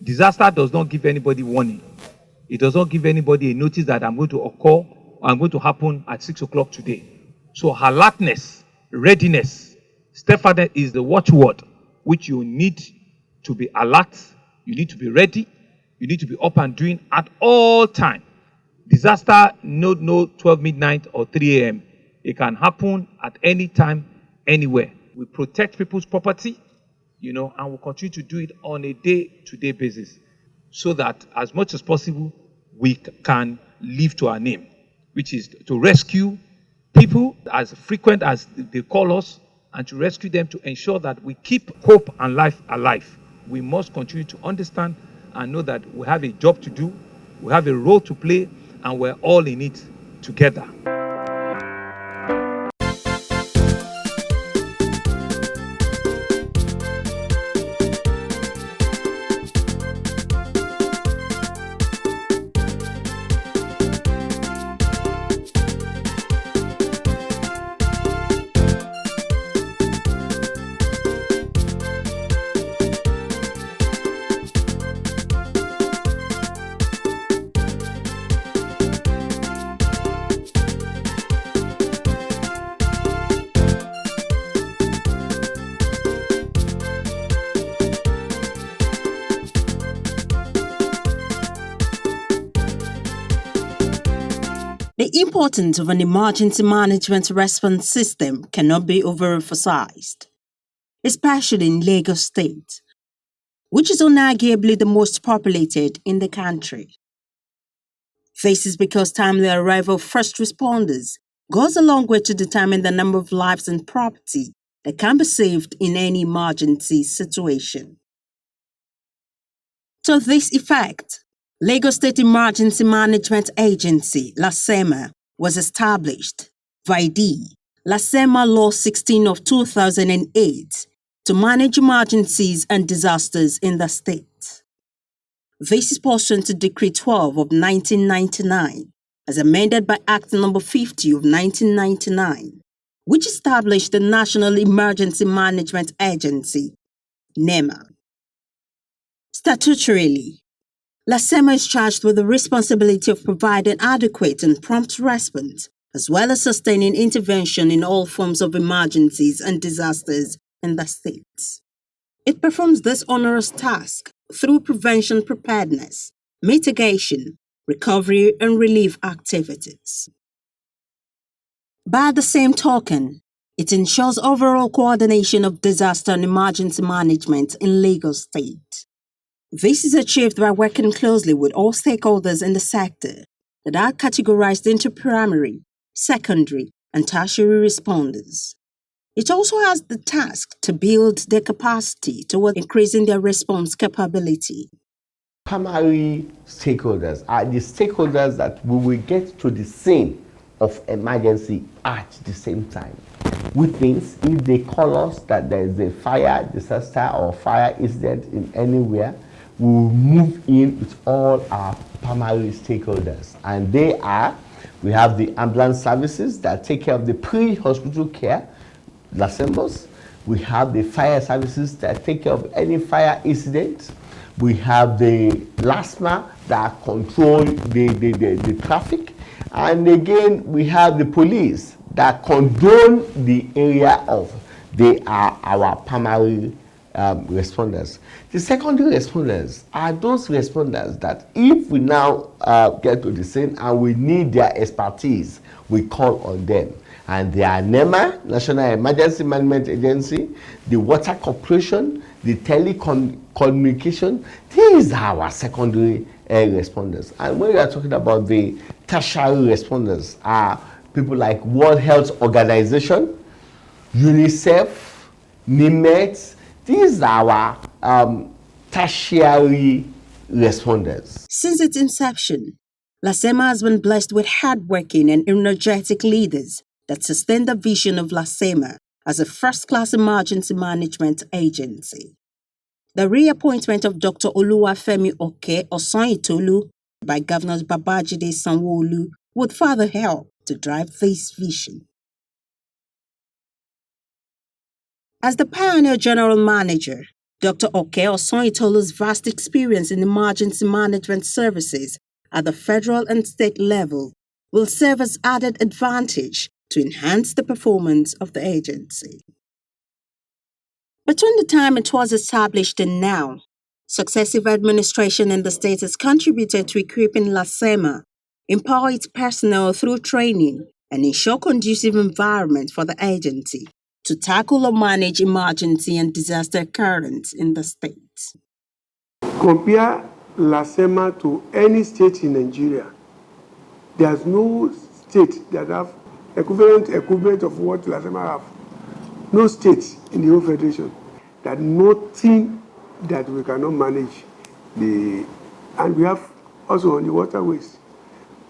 Disaster does not give anybody warning. It does not give anybody a notice that I'm going to occur or I'm going to happen at 6 o'clock today. So alertness, readiness, steadfastness is the watchword which you need to be alert, you need to be ready, you need to be up and doing at all time. Disaster, no 12 midnight or 3 a.m. It can happen at any time, anywhere. We protect people's property, and we'll continue to do it on a day-to-day basis so that as much as possible, we can live to our name, which is to rescue people as frequent as they call us and to rescue them to ensure that we keep hope and life alive. We must continue to understand and know that we have a job to do, we have a role to play, and we're all in it together. The importance of an emergency management response system cannot be overemphasized, especially in Lagos State, which is unarguably the most populated in the country. This is because timely arrival of first responders goes a long way to determine the number of lives and property that can be saved in any emergency situation. To this effect, Lagos State Emergency Management Agency, Lasema, was established by the Lasema Law 16 of 2008 to manage emergencies and disasters in the state. This is pursuant to Decree 12 of 1999, as amended by Act No. 50 of 1999, which established the National Emergency Management Agency, NEMA. Statutorily, Lasema is charged with the responsibility of providing adequate and prompt response, as well as sustaining intervention in all forms of emergencies and disasters in the state. It performs this onerous task through prevention preparedness, mitigation, recovery, and relief activities. By the same token, it ensures overall coordination of disaster and emergency management in Lagos State. This is achieved by working closely with all stakeholders in the sector that are categorized into primary, secondary, and tertiary responders. It also has the task to build their capacity toward increasing their response capability. Primary stakeholders are the stakeholders that we will get to the scene of emergency at the same time. Which means if they call us that there is a fire disaster or fire incident in anywhere, we will move in with all our primary stakeholders. And we have the ambulance services that take care of the pre-hospital care, Lasemos. We have the fire services that take care of any fire incident. We have the Lasema that control the traffic. And again, we have the police that condone the area of, they are our primary responders. The secondary responders are those responders that if we now get to the scene and we need their expertise, we call on them. And they are NEMA, National Emergency Management Agency, the Water Corporation, the telecommunication. These are our secondary responders. And when we are talking about the tertiary responders, are people like World Health Organization, UNICEF, NIMET. These are our tertiary responders. Since its inception, Lasema has been blessed with hardworking and energetic leaders that sustain the vision of Lasema as a first-class emergency management agency. The reappointment of Dr. Oluwafemi Oke Osanyitolu by Governor Babajide Sanwo-Olu would further help to drive this vision. As the pioneer general manager, Dr. Oke Osoitolu's vast experience in emergency management services at the federal and state level will serve as added advantage to enhance the performance of the agency. Between the time it was established and now, successive administration in the state has contributed to equipping Lasema, empower its personnel through training, and ensure conducive environment for the agency to tackle or manage emergency and disaster occurrence in the state. Compare Lasema to any state in Nigeria. There's no state that have equivalent of what Lasema have. No state in the whole federation that nothing that we cannot manage. And we have also on the waterways,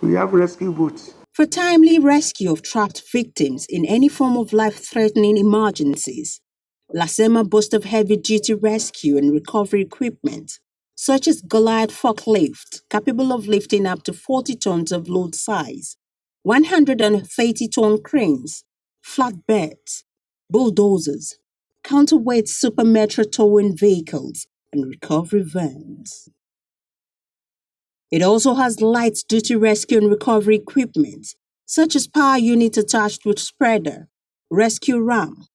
we have rescue boats. For timely rescue of trapped victims in any form of life-threatening emergencies, Lasema boasts of heavy-duty rescue and recovery equipment, such as Goliath forklift, capable of lifting up to 40 tons of load size, 130-ton cranes, flatbeds, bulldozers, counterweight super metro towing vehicles, and recovery vans. It also has light-duty rescue and recovery equipment, such as power unit attached with spreader, rescue ram,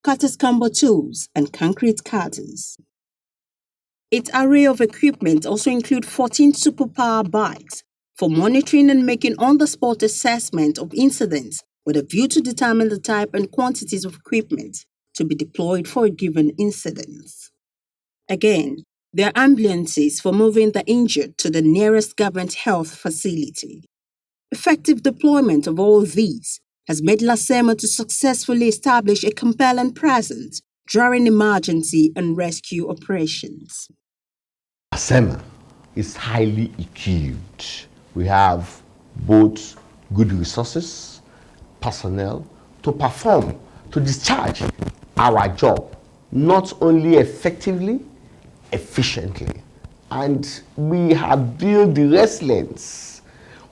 cutters combo tools, and concrete cutters. Its array of equipment also include 14 superpower bikes for monitoring and making on-the-spot assessment of incidents with a view to determine the type and quantities of equipment to be deployed for a given incident. Again, there are ambulances for moving the injured to the nearest government health facility. Effective deployment of all these has made Lasema to successfully establish a compelling presence during emergency and rescue operations. Lasema is highly equipped. We have both good resources, personnel to perform, to discharge our job, not only effectively, efficiently. And we have built the resilience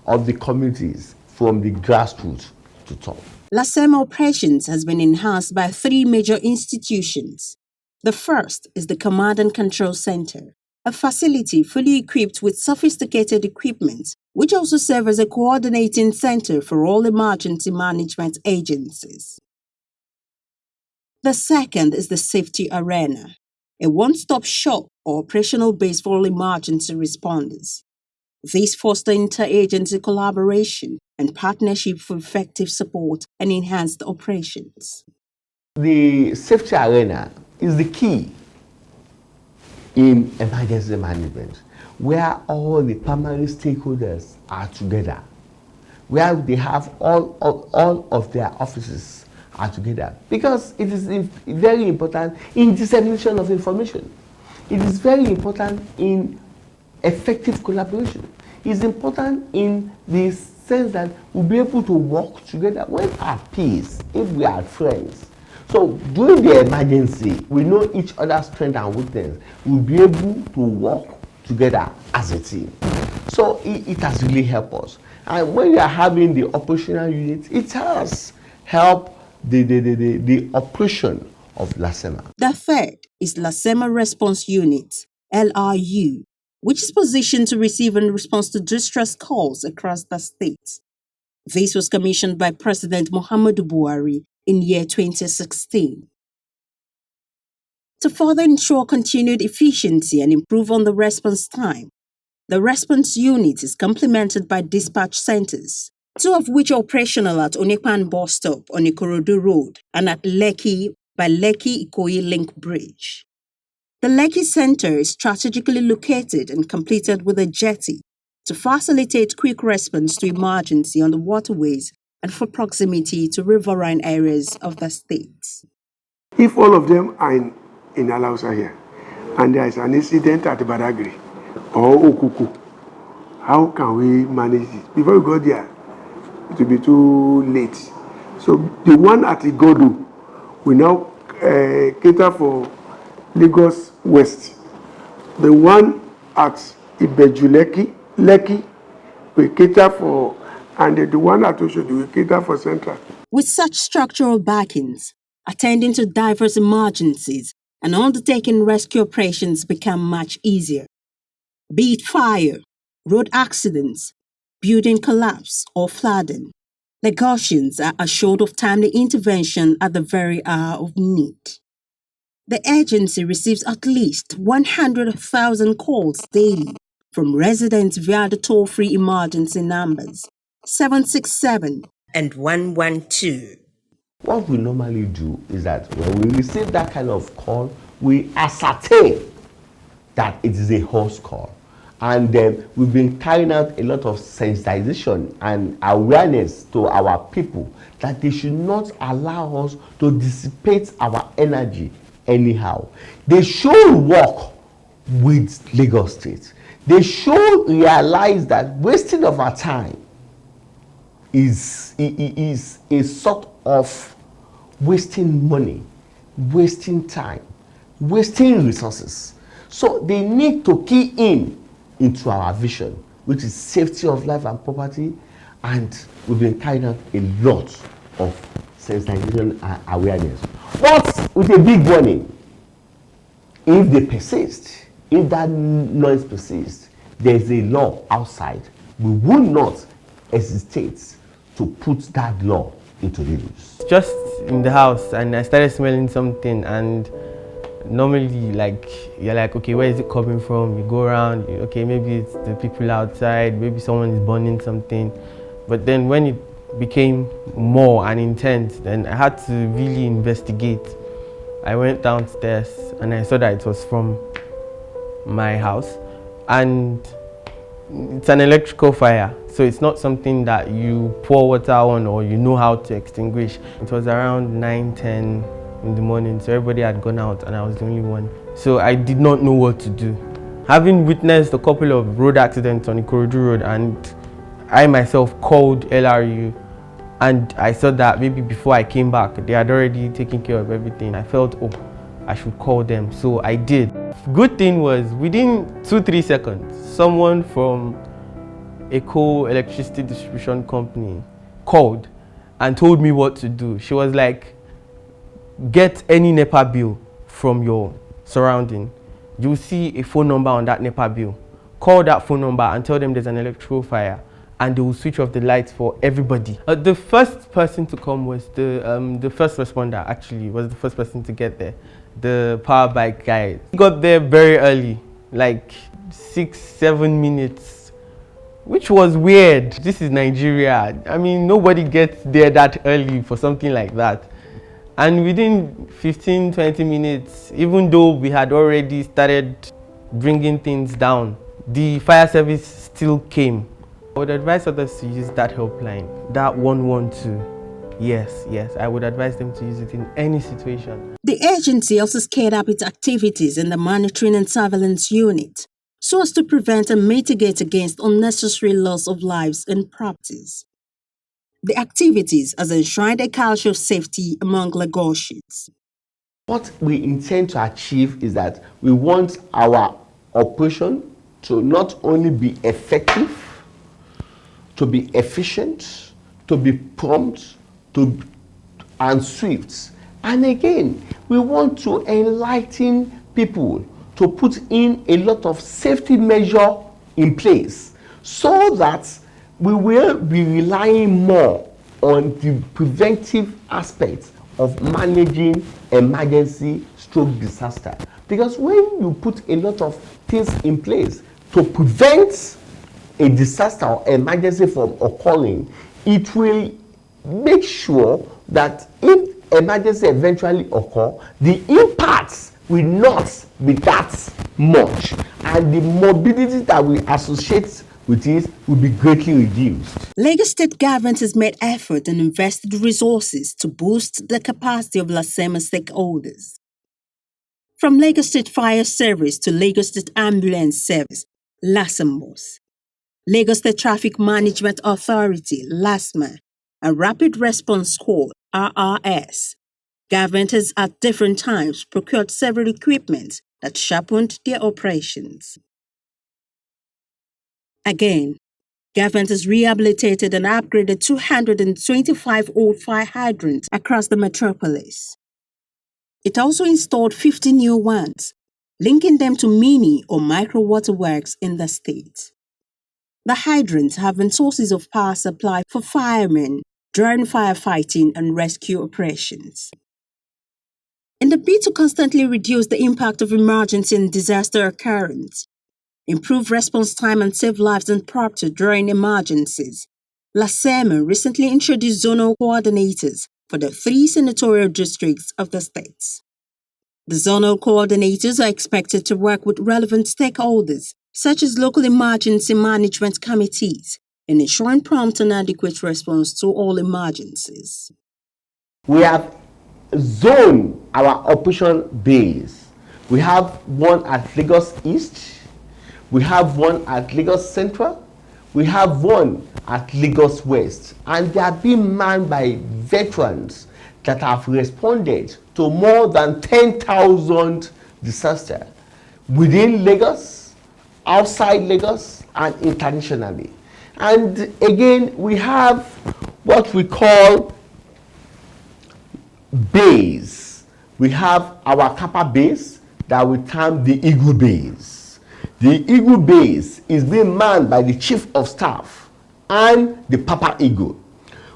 of the communities from the grassroots to top. Lasema operations has been enhanced by 3 major institutions. The first is the Command and Control Center, a facility fully equipped with sophisticated equipment, which also serves as a coordinating center for all emergency management agencies. The second is the Safety Arena, a one-stop shop or operational base for all emergency responders. These foster interagency collaboration and partnership for effective support and enhanced operations. The Safety Arena is the key in emergency management, where all the primary stakeholders are together, where they have all of their offices are together, because it is very important in dissemination of information. It is very important in effective collaboration. It's important in the sense that we'll be able to work together when at peace, if we are friends. So during the emergency, we know each other's strength and weakness. We'll be able to work together as a team. So it has really helped us. And when we are having the operational unit, it has helped the operation of Lasema. The third is Lasema Response Unit, LRU, which is positioned to receive and respond to distress calls across the state. This was commissioned by President Muhammadu Buhari in year 2016. To further ensure continued efficiency and improve on the response time, the response unit is complemented by dispatch centers, 2 of which are operational at Onipan bus stop on Ikorodu Road and at Lekki by Lekki-Ikoyi Link Bridge. The Lekki Center is strategically located and completed with a jetty to facilitate quick response to emergency on the waterways and for proximity to riverine areas of the state. If all of them are in Alausa here, and there is an incident at Badagry or Okuku, how can we manage it? Before we go there, it will be too late. So the one at Igodu will now cater for Lagos West. The one at Ibeju Lekki will cater for, and the one at Oshodi will cater for Central. With such structural backings, attending to diverse emergencies and undertaking rescue operations become much easier. Be it fire, road accidents, building collapse, or flooding, Lagosians are assured of timely intervention at the very hour of need. The agency receives at least 100,000 calls daily from residents via the toll-free emergency numbers 767 and 112. What we normally do is that when we receive that kind of call, we ascertain that it is a host call. And we've been carrying out a lot of sensitization and awareness to our people that they should not allow us to dissipate our energy anyhow. They should work with Lagos State. They should realize that wasting of our time is a sort of wasting money, wasting time, wasting resources. So they need to key in into our vision, which is safety of life and property, and we've been carrying out a lot of sensitization and awareness. But with a big warning, if they persist, if that noise persists, there's a law outside. We will not hesitate to put that law into use. Just in the house, and I started smelling something, and normally, like, you're like, okay, where is it coming from? You go around, okay, maybe it's the people outside, maybe someone is burning something. But then when it became more and intense, then I had to really investigate. I went downstairs and I saw that it was from my house, and it's an electrical fire, so it's not something that you pour water on or you know how to extinguish. It was around 9:10 in the morning, so everybody had gone out and I was the only one. So I did not know what to do. Having witnessed a couple of road accidents on Ikorodu Road, and I myself called LRU, and I saw that maybe before I came back, they had already taken care of everything. I felt, oh, I should call them, so I did. Good thing was, within 2-3 seconds, someone from a electricity distribution company called and told me what to do. She was like, get any NEPA bill from your surrounding. You'll see a phone number on that NEPA bill. Call that phone number and tell them there's an electrical fire, and they will switch off the lights for everybody. The first person to come was the first responder, actually, was the first person to get there. The power bike guy. He got there very early, like 6-7 minutes, which was weird. This is Nigeria. I mean, nobody gets there that early for something like that. And within 15-20 minutes, even though we had already started bringing things down, the fire service still came. I would advise others to use that helpline, that 112. Yes, I would advise them to use it in any situation. The agency also scaled up its activities in the monitoring and surveillance unit so as to prevent and mitigate against unnecessary loss of lives and properties. The activities has enshrined a culture of safety among Lagosians. What we intend to achieve is that we want our operation to not only be effective, to be efficient, to be prompt, and swift. And again, we want to enlighten people to put in a lot of safety measure in place so that we will be relying more on the preventive aspects of managing emergency stroke disaster. Because when you put a lot of things in place to prevent a disaster or emergency from occurring, it will make sure that if emergency eventually occur, the impacts will not be that much, and the mobility that we associate with it will be greatly reduced. Lagos State government has made effort and invested resources to boost the capacity of Lasema stakeholders. From Lagos State Fire Service to Lagos State Ambulance Service, Lasemos, Lagos State Traffic Management Authority, LASMA, and Rapid Response Squad, RRS, government has at different times procured several equipment that sharpened their operations. Again, government has rehabilitated and upgraded 225 old fire hydrants across the metropolis. It also installed 50 new ones, linking them to mini or micro waterworks in the state. The hydrants have been sources of power supply for firemen during firefighting and rescue operations. In the bid to constantly reduce the impact of emergency and disaster occurrence, improve response time and save lives and property during emergencies, Lasema recently introduced zonal coordinators for the 3 senatorial districts of the states. The zonal coordinators are expected to work with relevant stakeholders, such as local emergency management committees, in ensuring prompt and adequate response to all emergencies. We have zoned our operation base. We have one at Lagos East, we have one at Lagos Central, we have one at Lagos West, and they are being manned by veterans that have responded to more than 10,000 disasters within Lagos, outside Lagos, and internationally. And again, we have what we call base. We have our Kappa base that we term the Eagle base. The Eagle base is being manned by the Chief of Staff and the Papa Eagle.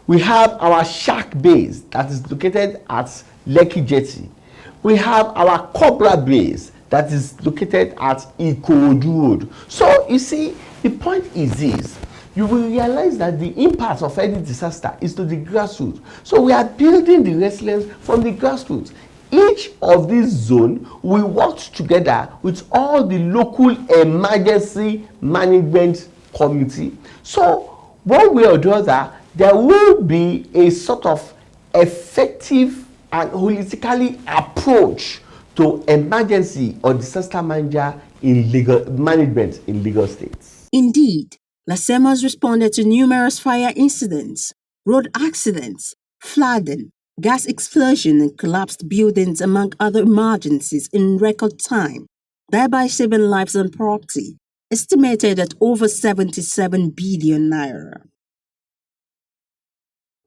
We have our Shark base that is located at Lekki Jetty. We have our Cobra base that is located at Ikorodu Road. So you see, the point is this: you will realize that the impact of any disaster is to the grassroots. So we are building the resilience from the grassroots. Each of these zones will work together with all the local emergency management committee. So one way or the other, there will be a sort of effective and holistically approach to emergency or disaster management in Lagos states. Indeed, Lasema has responded to numerous fire incidents, road accidents, flooding, gas explosion and collapsed buildings among other emergencies in record time, thereby saving lives and property, estimated at over 77 billion naira.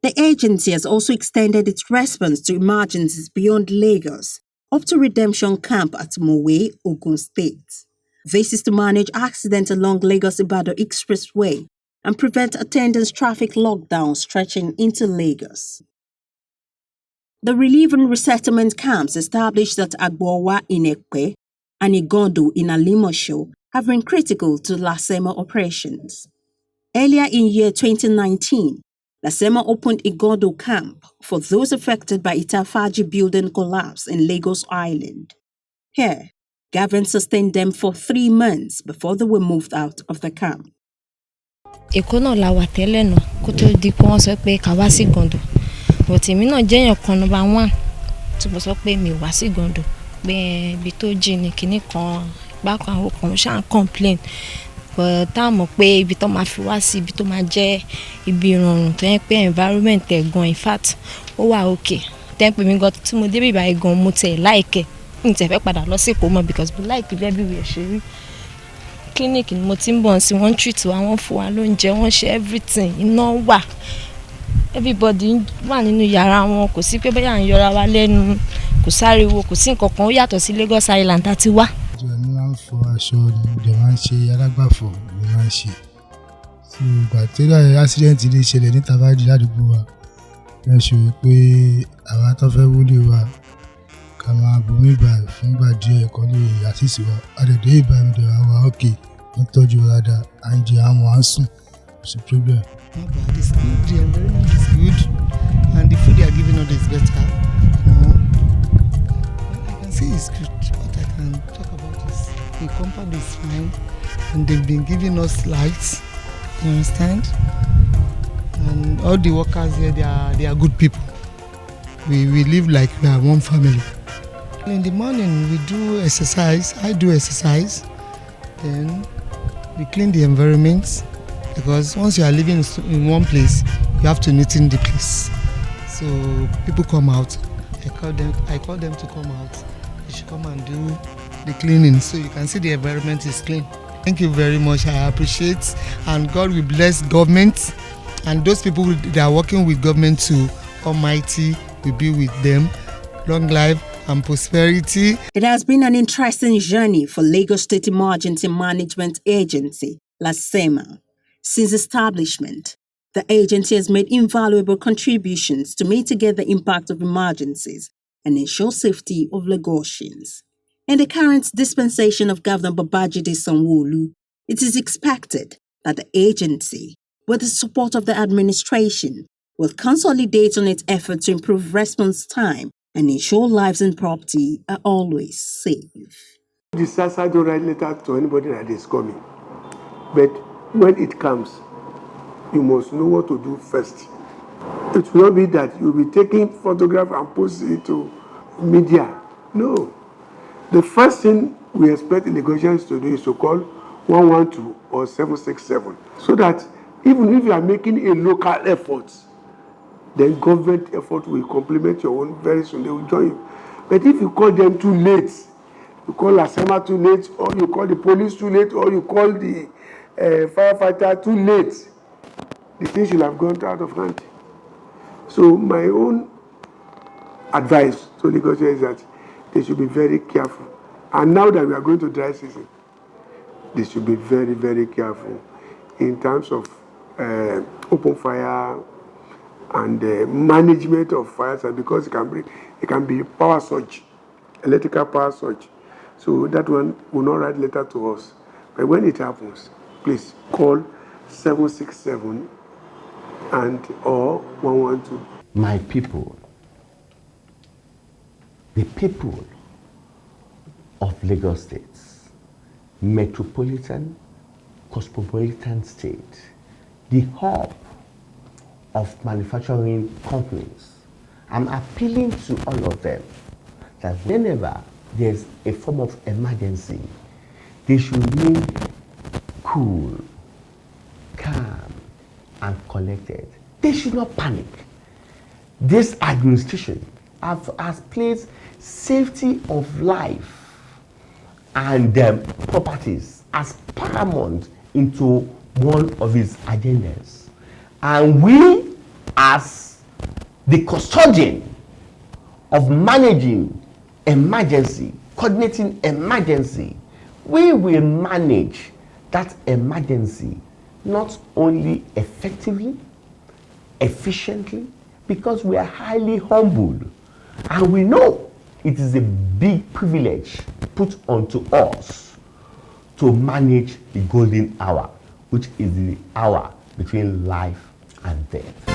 The agency has also extended its response to emergencies beyond Lagos, up to Redemption Camp at Mowe, Ogun State. This is to manage accidents along Lagos-Ibadan Expressway and prevent attendance traffic lockdown stretching into Lagos. The relief and resettlement camps established at Agbowa in Ekpe and Igondo in Alimosho have been critical to Lasema operations. Earlier in year 2019, Lasema opened Igondo camp for those affected by Itafaji building collapse in Lagos Island. Here, Gavin sustained them for 3 months before they were moved out of the camp. Èkó náà la wà tẹ́lẹ̀ náà kó tó di pé wọ́n sọ pé ká wá sí Ìgàndò. But èmi náà jẹ́ èèyàn kan number 1 tí mo sọ pé mi wá sí Ìgàndò pé ibi tó jìn ní kinní kan bákan àwọn kan ṣáà complain. But tá mọ̀ pé ibi tó máa fi wá sí ibi tó máa jẹ́ ibi ìrọ̀rùn tó yẹ pé environment ẹ̀ gan in fact ó wà okay. Tẹ́ pé mi gan tí mo dé bí báyìí gan mo tẹ̀ like n tẹ̀ fẹ́ padà lọ sí Èkó mọ́ because mo like everywhere ṣe rí. Clinic ni mo ti ń bọ̀ sí wọ́n treat wa wọ́n fún wa lóúnjẹ wọ́n ṣe everything iná wà everybody wà nínú yàrá wọn kò sí pé bóyá ń yọra wa lẹ́nu kò sáriwo kò sí nǹkan kan ó yàtọ̀ sí Lagos Island àti wá. Èmi máa ń fọ aṣọ ni mo dẹ̀ máa ń ṣe alágbàfọ̀ mo máa ń ṣe. So ìgbà tí accident lè ṣẹlẹ̀ ní Tafaji ládùúgbò wa wọ́n ṣe pé àwa tó fẹ́ wọlé wa ká máa bomi ìgbà fúngbà díẹ̀ kọ́ lè àṣìṣe wa àdèdè ìgbà mi dẹ̀ wá okay wọ́n tọ́jú wa dáadáa à ń jẹ àwọn à ń sùn kò sí problem. Not bad, it's good, the environment is good and the food they are giving us is better. I can see it's good. What I can talk about is the compound is fine and they've been giving us lights, you understand? And all the workers here, they are good people. We live like we are one family. In the morning we do exercise, I do exercise, then we clean the environment because once you are living in one place, you have to neaten the place. So people come out, I call them to come out. They should come and do the cleaning so you can see the environment is clean. Thank you very much, I appreciate, and God will bless government and those people that are working with government too. Almighty will be with them. Long life and prosperity. It has been an interesting journey for Lagos State Emergency Management Agency, Lasema. Since establishment, the agency has made invaluable contributions to mitigate the impact of emergencies and ensure safety of Lagosians. In the current dispensation of Governor Babajide Sanwo-Olu, it is expected that the agency, with the support of the administration, will consolidate on its efforts to improve response time and ensure lives and property are always safe. Disaster don't write letter to anybody that is coming. But when it comes, you must know what to do first. It will not be that you'll be taking photograph and posting it to media. No. The first thing we expect the negotiations to do is to call 112 or 767, so that even if you are making a local effort, then government effort will complement your own very soon. They will join you. But if you call them too late, you call Lasema too late, or you call the police too late, or you call the firefighter too late, the thing should have gone out of hand. So my own advice to negotiators is that they should be very careful. And now that we are going to dry season, they should be very, very careful in terms of open fire and management of fires, because it can be power surge, electrical power surge. So that one will not write letter to us. But when it happens, please call 767 and or 112. My people, the people of Lagos State, metropolitan, cosmopolitan state, the hub of manufacturing companies, I'm appealing to all of them that whenever there's a form of emergency, they should remain cool, calm, and collected. They should not panic. This administration has placed safety of life and properties as paramount into one of its agendas. And we, as the custodian of managing emergency, coordinating emergency, we will manage that emergency not only effectively, efficiently, because we are highly humbled and we know it is a big privilege put onto us to manage the golden hour, which is the hour between life and death.